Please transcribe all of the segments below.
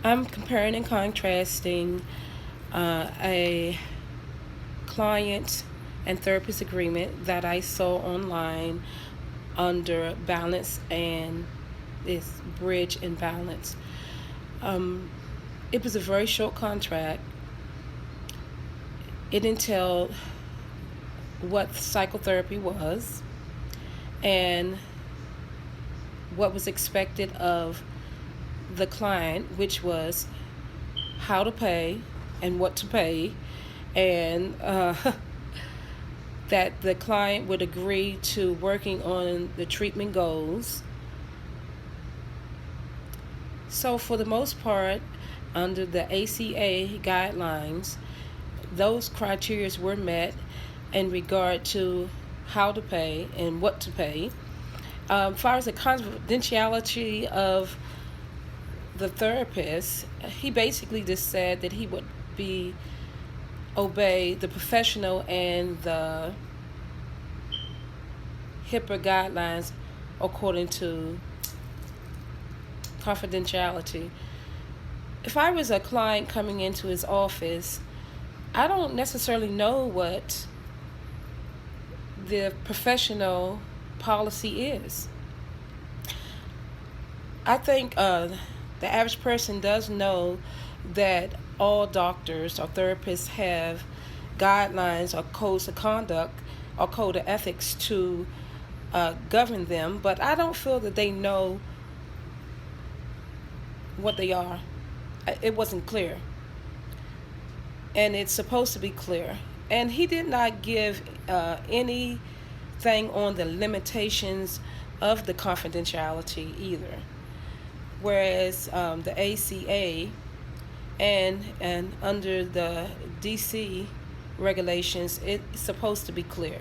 I'm comparing and contrasting a client and therapist agreement that I saw online under Balance and this Bridge and Balance. Um, it was a very short contract. It entailed what psychotherapy was and what was expected of the client, which was how to pay and what to pay, and that the client would agree to working on the treatment goals. So, for the most part, under the ACA guidelines, those criteria were met in regard to how to pay and what to pay. As far as the confidentiality of the therapist, he basically just said that he would be obey the professional and the HIPAA guidelines according to confidentiality. If I was a client coming into his office, I don't necessarily know what the professional policy is. I think the average person does know that all doctors or therapists have guidelines or codes of conduct or code of ethics to govern them, but I don't feel that they know what they are. It wasn't clear, and it's supposed to be clear. And he did not give anything on the limitations of the confidentiality either. Whereas the ACA and under the DC regulations, it's supposed to be clear.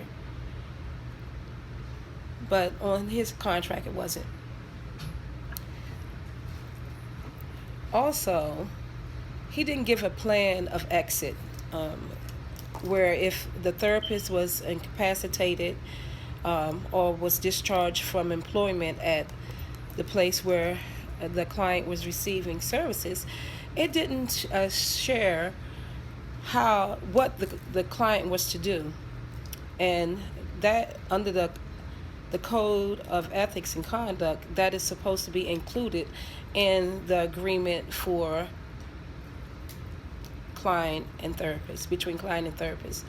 But on his contract, it wasn't. Also, he didn't give a plan of exit, where if the therapist was incapacitated or was discharged from employment at the place where the client was receiving services, it didn't share what the client was to do, and that under the code of ethics and conduct, that is supposed to be included in the agreement for client and therapist, between client and therapist.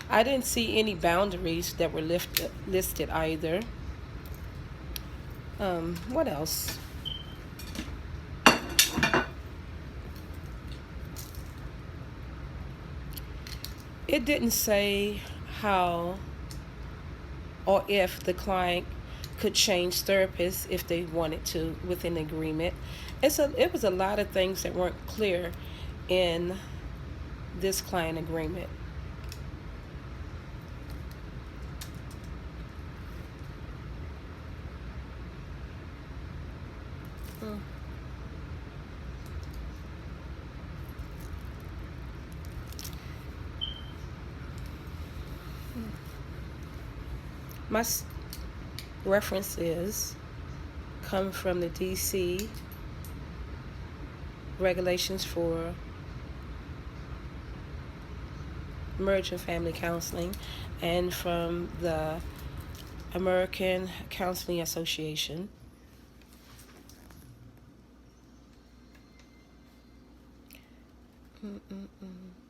I didn't see any boundaries that were listed either. What else? It didn't say how or if the client could change therapists if they wanted to within the agreement. It was a lot of things that weren't clear in this client agreement. Hmm. My references come from the DC regulations for marriage and family counseling and from the American Counseling Association. Mm-mm-mm.